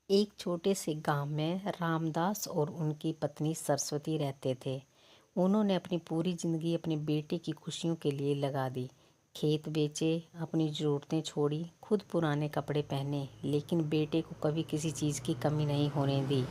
एक छोटे से गांव में रामदास और उनकी पत्नी सरस्वती रहते थे। उन्होंने अपनी पूरी जिंदगी अपने बेटे की खुशियों के लिए लगा दी। खेत बेचे, अपनी ज़रूरतें छोड़ी, खुद पुराने कपड़े पहने, लेकिन बेटे को कभी किसी चीज़ की कमी नहीं होने दी।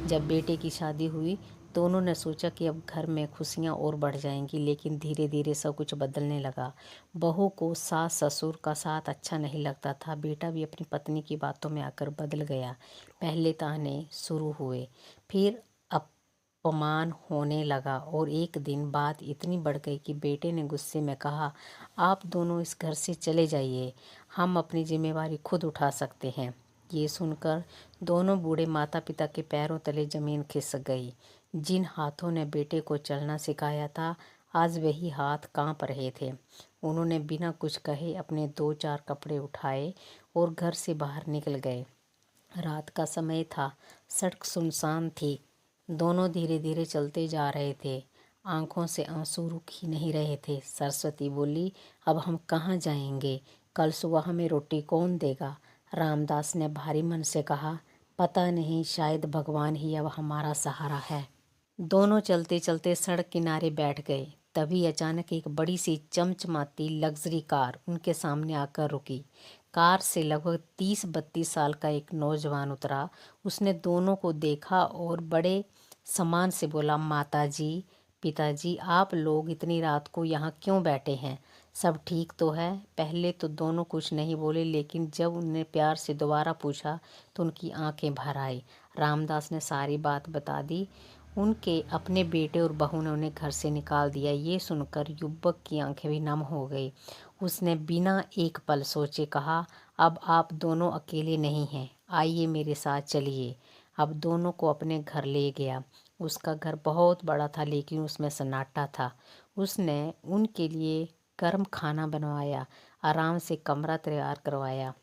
जब बेटे की शादी हुई तो उन्होंने सोचा कि अब घर में खुशियां और बढ़ जाएंगी, लेकिन धीरे धीरे सब कुछ बदलने लगा। बहू को सास ससुर का साथ अच्छा नहीं लगता था। बेटा भी अपनी पत्नी की बातों में आकर बदल गया। पहले ताने शुरू हुए, फिर अपमान होने लगा और एक दिन बात इतनी बढ़ गई कि बेटे ने गुस्से में कहा, आप दोनों इस घर से चले जाइए, हम अपनी जिम्मेवारी खुद उठा सकते हैं। ये सुनकर दोनों बूढ़े माता पिता के पैरों तले जमीन खिसक गई। जिन हाथों ने बेटे को चलना सिखाया था, आज वही हाथ कांप रहे थे। उन्होंने बिना कुछ कहे अपने दो चार कपड़े उठाए और घर से बाहर निकल गए। रात का समय था, सड़क सुनसान थी। दोनों धीरे धीरे चलते जा रहे थे। आंखों से आंसू रुक ही नहीं रहे थे। सरस्वती बोली, अब हम कहाँ जाएंगे? कल सुबह हमें रोटी कौन देगा? रामदास ने भारी मन से कहा, पता नहीं, शायद भगवान ही अब हमारा सहारा है। दोनों चलते चलते सड़क किनारे बैठ गए। तभी अचानक एक बड़ी सी चमचमाती लग्जरी कार उनके सामने आकर रुकी। कार से लगभग 30-32 साल का एक नौजवान उतरा। उसने दोनों को देखा और बड़े सम्मान से बोला, माता जी, पिताजी, आप लोग इतनी रात को यहाँ क्यों बैठे हैं? सब ठीक तो है? पहले तो दोनों कुछ नहीं बोले, लेकिन जब उन्हें प्यार से दोबारा पूछा तो उनकी आंखें भर आई। रामदास ने सारी बात बता दी। उनके अपने बेटे और बहू ने उन्हें घर से निकाल दिया। ये सुनकर युवक की आंखें भी नम हो गई। उसने बिना एक पल सोचे कहा, अब आप दोनों अकेले नहीं हैं, आइए मेरे साथ चलिए। अब दोनों को अपने घर ले गया। उसका घर बहुत बड़ा था, लेकिन उसमें सन्नाटा था। उसने उनके लिए गर्म खाना बनवाया, आराम से कमरा तैयार करवाया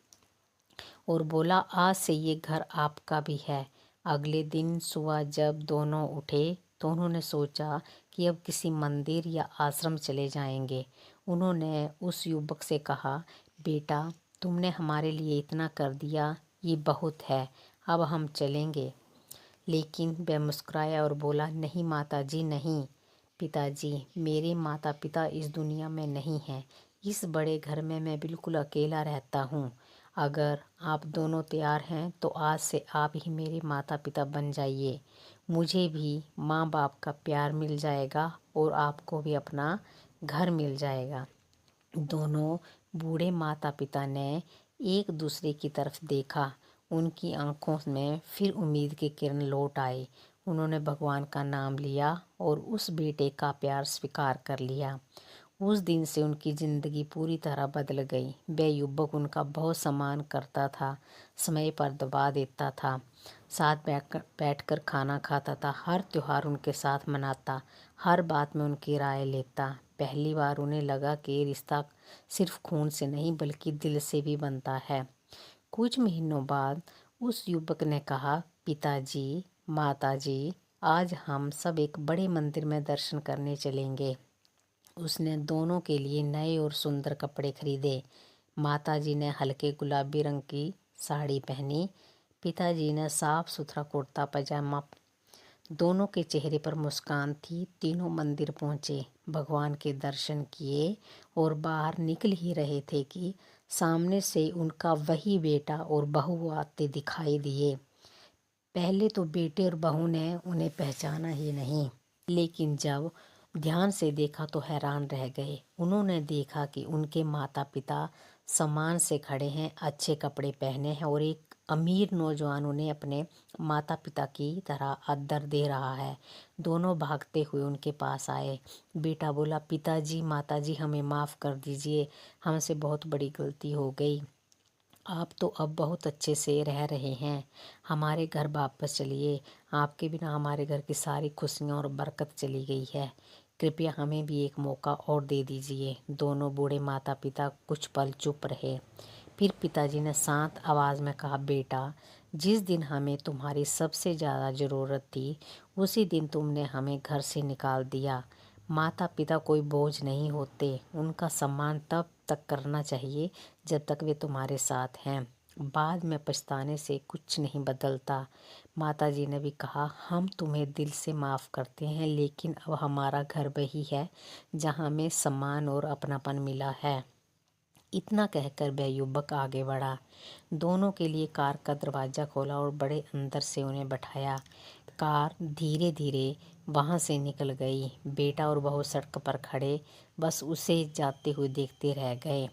और बोला, आज से ये घर आपका भी है। अगले दिन सुबह जब दोनों उठे तो उन्होंने सोचा कि अब किसी मंदिर या आश्रम चले जाएंगे। उन्होंने उस युवक से कहा, बेटा, तुमने हमारे लिए इतना कर दिया, ये बहुत है, अब हम चलेंगे। लेकिन वह मुस्कुराया और बोला, नहीं माता जी, नहीं। पिताजी, मेरे माता पिता इस दुनिया में नहीं हैं। इस बड़े घर में मैं बिल्कुल अकेला रहता हूँ। अगर आप दोनों तैयार हैं तो आज से आप ही मेरे माता पिता बन जाइए। मुझे भी माँ बाप का प्यार मिल जाएगा और आपको भी अपना घर मिल जाएगा। दोनों बूढ़े माता पिता ने एक दूसरे की तरफ देखा। उनकी आंखों में फिर उम्मीद की किरण लौट आई। उन्होंने भगवान का नाम लिया और उस बेटे का प्यार स्वीकार कर लिया। उस दिन से उनकी जिंदगी पूरी तरह बदल गई। वह युवक उनका बहुत सम्मान करता था, समय पर दबा देता था, साथ बैठकर खाना खाता था, हर त्योहार उनके साथ मनाता, हर बात में उनकी राय लेता। पहली बार उन्हें लगा कि रिश्ता सिर्फ खून से नहीं बल्कि दिल से भी बनता है। कुछ महीनों बाद उस युवक ने कहा, पिताजी, माताजी, आज हम सब एक बड़े मंदिर में दर्शन करने चलेंगे। उसने दोनों के लिए नए और सुंदर कपड़े खरीदे। माताजी ने हल्के गुलाबी रंग की साड़ी पहनी। पिताजी ने साफ सुथरा कुर्ता पजामा। दोनों के चेहरे पर मुस्कान थी। तीनों मंदिर पहुंचे, भगवान के दर्शन किए और बाहर निकल ही रहे थे कि सामने से उनका वही बेटा और बहू आते दिखाई दिए। पहले तो बेटे और बहू ने उन्हें पहचाना ही नहीं, लेकिन जब ध्यान से देखा तो हैरान रह गए। उन्होंने देखा कि उनके माता पिता सम्मान से खड़े हैं, अच्छे कपड़े पहने हैं और एक अमीर नौजवान उन्हें अपने माता पिता की तरह आदर दे रहा है। दोनों भागते हुए उनके पास आए। बेटा बोला, पिताजी, माताजी, हमें माफ़ कर दीजिए, हमसे बहुत बड़ी गलती हो गई। आप तो अब बहुत अच्छे से रह रहे हैं, हमारे घर वापस चलिए। आपके बिना हमारे घर की सारी खुशियाँ और बरकत चली गई है। कृपया हमें भी एक मौका और दे दीजिए। दोनों बूढ़े माता पिता कुछ पल चुप रहे। फिर पिताजी ने शांत आवाज़ में कहा, बेटा, जिस दिन हमें तुम्हारी सबसे ज़्यादा ज़रूरत थी उसी दिन तुमने हमें घर से निकाल दिया। माता पिता कोई बोझ नहीं होते, उनका सम्मान तब तक करना चाहिए जब तक वे तुम्हारे साथ हैं। बाद में पछताने से कुछ नहीं बदलता। माताजी ने भी कहा, हम तुम्हें दिल से माफ़ करते हैं, लेकिन अब हमारा घर वही है जहाँ हमें सम्मान और अपनापन मिला है। इतना कहकर वह युवक आगे बढ़ा, दोनों के लिए कार का दरवाज़ा खोला और बड़े अंदर से उन्हें बैठाया। कार धीरे धीरे वहाँ से निकल गई। बेटा और बहू सड़क पर खड़े बस उसे जाते हुए देखते रह गए।